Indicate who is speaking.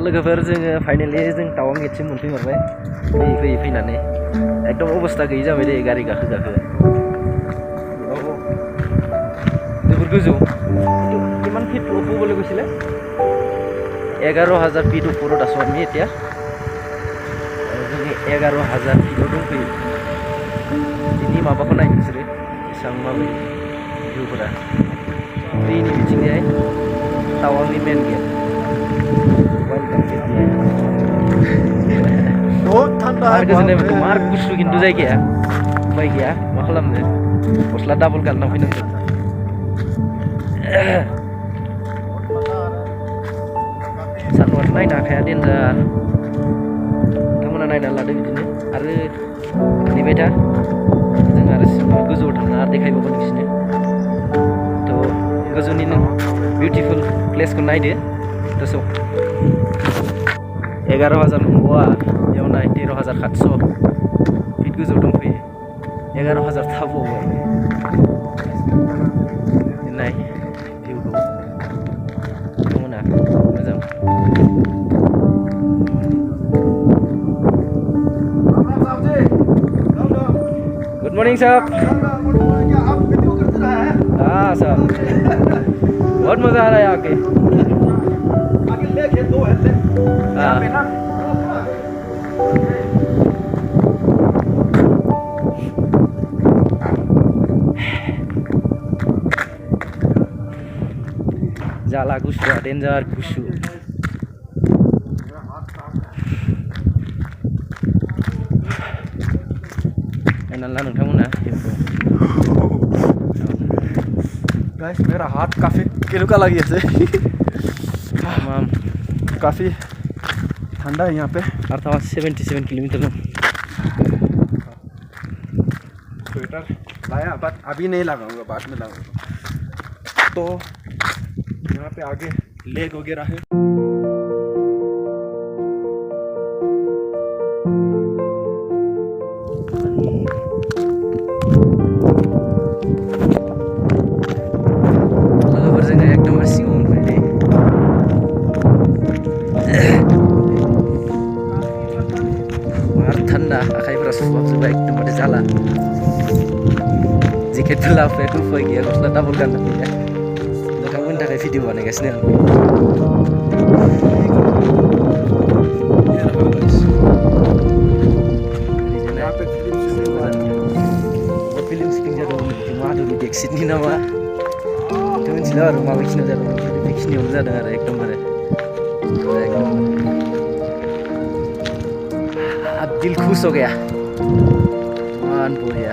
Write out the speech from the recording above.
Speaker 1: लोगोफोर जोङो फाइनालि जों टावां गेटसिम मोनफैमारबाय फैयै फैनानै एकदम अबस्था गैयि जाबाय दे गारि गाखो जोबोर गोजौ किमान फिट ওপৰলৈ গৈছিলে 11,000 ফিট ওপৰত আছো আমি এতিয়া जोंनि 11,000 ফিটआव दंफैयो बिनि माबाखौ नाय नोंसोरो बेसेबां माबायदि भिउफोरा दैनि बिथिंजाय टावांनि मेन गेट
Speaker 2: बहुत ठंडा है
Speaker 1: गोजोननाय मोनदों मार गुसु खिन्थु जायगाया उपाय गैया मा खालामनो गस्ला डाबल गानना फैनांगोन सानदुंआथ' नायनो हाखाया डेन्जार नोंथांमोना नायना लादो बिदिनो आरो नेबाय था जों आरो गोजौआव थांना देखायबावगोन नोंसिनो थ' गोजौनि नों बिउटिफुल प्लेसखौ नायदो दसे 11,000 नंबावा बेयाव नाय 13,700 फिट गोजौ दंफैयो 11,000 थाबावबाय नाय भिउखौ नोंथांमोना मोजां गुड मॉर्निंग साहब
Speaker 2: आप वीडियो करते रहा है
Speaker 1: हाँ साहब बहुत मज़ा आ रहा है आके
Speaker 2: आगे ले खेत दो है यहाँ पे ना
Speaker 1: जाला गुसुआ डेन्जार गुसु नायनानै ला नोंथांमोना
Speaker 2: गाइस मेरा हाथ काफी किलो का लगी है काफी ठंडा है यहाँ पे
Speaker 1: अर्थात 77 किलोमीटर
Speaker 2: स्वेटर लाया बट अभी नहीं लगाऊंगा बाद में लगाऊंगा तो यहाँ पे आगे लेक वगैरह है
Speaker 1: ठंडा आखाइफोरा सुहाबजोब्बाय एकदमबारे जाला जेकेटबो लाबोफायाखै उफाय गैया गस्ला डाबल गानना फैया नोंथांमोननि थाखाय भिडिअ बानायगासिनो आं फिल्म शुटिं जादोंमोन माधुरि दीक्षितनि नामा नोंथां मिथिला आरो माबायखिनियाव जादोंमोन बेखिनियावनो जादों आरो एकदमबारे दिल खुश हो गया मान बढ़िया